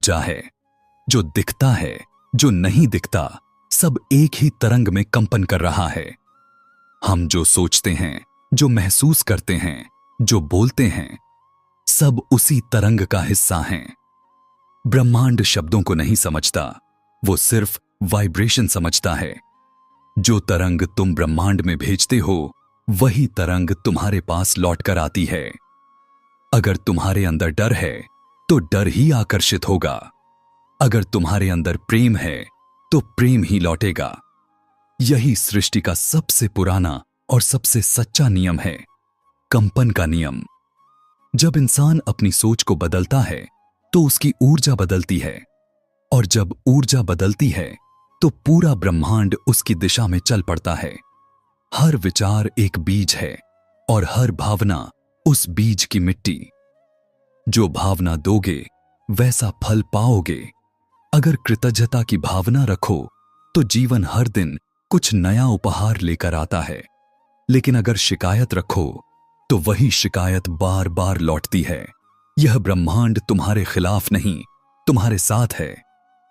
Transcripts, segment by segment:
ऊर्जा है। जो दिखता है, जो नहीं दिखता, सब एक ही तरंग में कंपन कर रहा है। हम जो सोचते हैं, जो महसूस करते हैं, जो बोलते हैं, सब उसी तरंग का हिस्सा हैं। ब्रह्मांड शब्दों को नहीं समझता, वो सिर्फ वाइब्रेशन समझता है। जो तरंग तुम ब्रह्मांड में भेजते हो, वही तरंग तुम्हारे पास लौट कर आती है। अगर तुम्हारे अंदर डर है, तो डर ही आकर्षित होगा। अगर तुम्हारे अंदर प्रेम है, तो प्रेम ही लौटेगा। यही सृष्टि का सबसे पुराना और सबसे सच्चा नियम है, कंपन का नियम। जब इंसान अपनी सोच को बदलता है, तो उसकी ऊर्जा बदलती है, और जब ऊर्जा बदलती है, तो पूरा ब्रह्मांड उसकी दिशा में चल पड़ता है। हर विचार एक बीज है, और हर भावना उस बीज की मिट्टी। जो भावना दोगे, वैसा फल पाओगे। अगर कृतज्ञता की भावना रखो, तो जीवन हर दिन कुछ नया उपहार लेकर आता है। लेकिन अगर शिकायत रखो, तो वही शिकायत बार बार लौटती है। यह ब्रह्मांड तुम्हारे खिलाफ नहीं, तुम्हारे साथ है।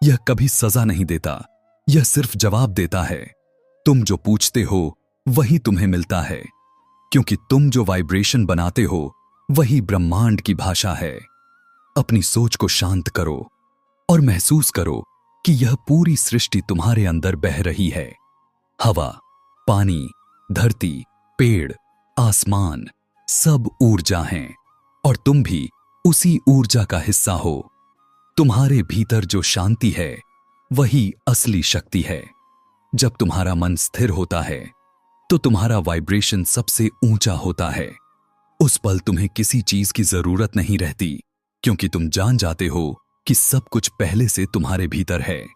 यह कभी सजा नहीं देता, यह सिर्फ जवाब देता है। तुम जो पूछते हो, वही तुम्हें मिलता है, क्योंकि तुम जो वाइब्रेशन बनाते हो, वही ब्रह्मांड की भाषा है। अपनी सोच को शांत करो और महसूस करो कि यह पूरी सृष्टि तुम्हारे अंदर बह रही है। हवा, पानी, धरती, पेड़, आसमान, सब ऊर्जा हैं, और तुम भी उसी ऊर्जा का हिस्सा हो। तुम्हारे भीतर जो शांति है, वही असली शक्ति है। जब तुम्हारा मन स्थिर होता है, तो तुम्हारा वाइब्रेशन सबसे ऊंचा होता है। उस पल तुम्हें किसी चीज की जरूरत नहीं रहती, क्योंकि तुम जान जाते हो कि सब कुछ पहले से तुम्हारे भीतर है।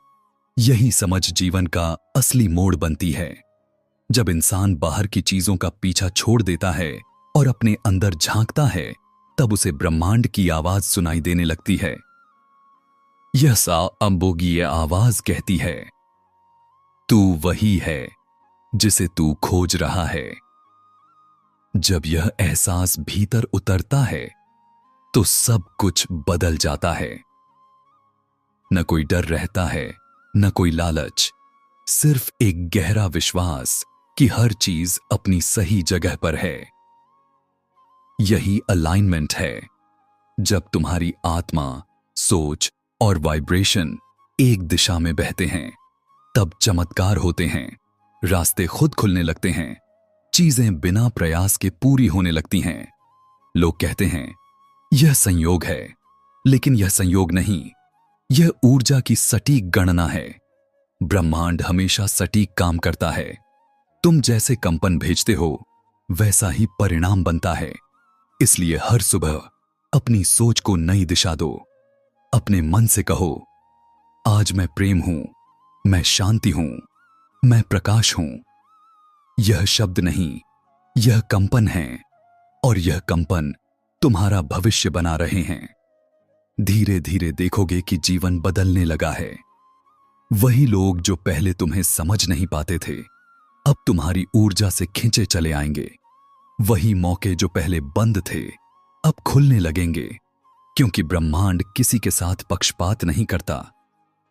यही समझ जीवन का असली मोड़ बनती है। जब इंसान बाहर की चीजों का पीछा छोड़ देता है और अपने अंदर झांकता है, तब उसे ब्रह्मांड की आवाज सुनाई देने लगती है। यह सा अम्बोगीय आवाज कहती है, तू वही है जिसे तू खोज रहा है। जब यह एहसास भीतर उतरता है, तो सब कुछ बदल जाता है। न कोई डर रहता है, न कोई लालच, सिर्फ एक गहरा विश्वास कि हर चीज अपनी सही जगह पर है। यही अलाइनमेंट है। जब तुम्हारी आत्मा, सोच और वाइब्रेशन एक दिशा में बहते हैं, तब चमत्कार होते हैं। रास्ते खुद खुलने लगते हैं, चीजें बिना प्रयास के पूरी होने लगती हैं। लोग कहते हैं, यह संयोग है, लेकिन यह संयोग नहीं, यह ऊर्जा की सटीक गणना है। ब्रह्मांड हमेशा सटीक काम करता है। तुम जैसे कंपन भेजते हो, वैसा ही परिणाम बनता है। इसलिए हर सुबह अपनी सोच को नई दिशा दो। अपने मन से कहो, आज मैं प्रेम हूं, मैं शांति हूं, मैं प्रकाश हूं। यह शब्द नहीं, यह कंपन है, और यह कंपन तुम्हारा भविष्य बना रहे हैं। धीरे धीरे देखोगे कि जीवन बदलने लगा है। वही लोग जो पहले तुम्हें समझ नहीं पाते थे, अब तुम्हारी ऊर्जा से खींचे चले आएंगे। वही मौके जो पहले बंद थे, अब खुलने लगेंगे, क्योंकि ब्रह्मांड किसी के साथ पक्षपात नहीं करता,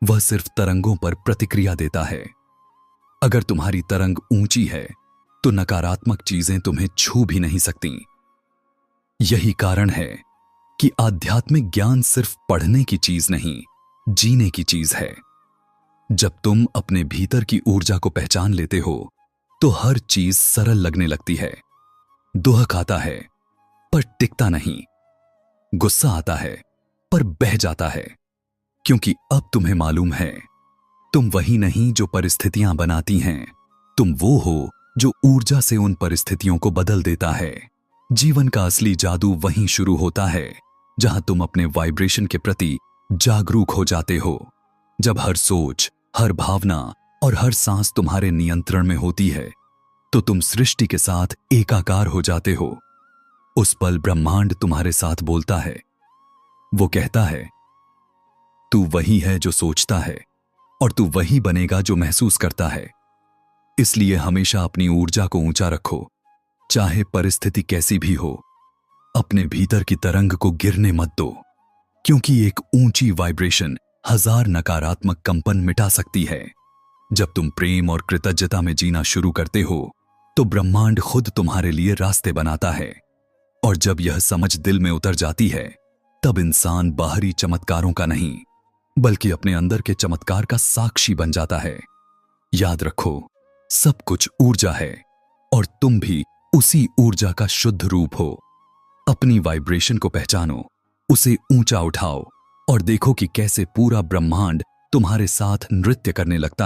वह सिर्फ तरंगों पर प्रतिक्रिया देता है। अगर तुम्हारी तरंग ऊंची है, तो नकारात्मक चीजें तुम्हें छू भी नहीं सकती। यही कारण है कि आध्यात्मिक ज्ञान सिर्फ पढ़ने की चीज नहीं, जीने की चीज है। जब तुम अपने भीतर की ऊर्जा को पहचान लेते हो, तो हर चीज सरल लगने लगती है। दुहक आता है, पर टिकता नहीं। गुस्सा आता है, पर बह जाता है, क्योंकि अब तुम्हें मालूम है, तुम वही नहीं जो परिस्थितियां बनाती हैं, तुम वो हो जो ऊर्जा से उन परिस्थितियों को बदल देता है। जीवन का असली जादू वहीं शुरू होता है, जहां तुम अपने वाइब्रेशन के प्रति जागरूक हो जाते हो। जब हर सोच, हर भावना और हर सांस तुम्हारे नियंत्रण में होती है, तो तुम सृष्टि के साथ एकाकार हो जाते हो। उस पल ब्रह्मांड तुम्हारे साथ बोलता है। वो कहता है, तू वही है जो सोचता है, और तू वही बनेगा जो महसूस करता है। इसलिए हमेशा अपनी ऊर्जा को ऊंचा रखो, चाहे परिस्थिति कैसी भी हो। अपने भीतर की तरंग को गिरने मत दो, क्योंकि एक ऊंची वाइब्रेशन 1000 नकारात्मक कंपन मिटा सकती है। जब तुम प्रेम और कृतज्ञता में जीना शुरू करते हो तो ब्रह्मांड खुद तुम्हारे लिए रास्ते बनाता है। और जब यह समझ दिल में उतर जाती है तब इंसान बाहरी चमत्कारों का नहीं बल्कि अपने अंदर के चमत्कार का साक्षी बन जाता है। याद रखो, सब कुछ ऊर्जा है और तुम भी उसी ऊर्जा का शुद्ध रूप हो। अपनी वाइब्रेशन को पहचानो, उसे ऊंचा उठाओ और देखो कि कैसे पूरा ब्रह्मांड तुम्हारे साथ नृत्य करने लगता है।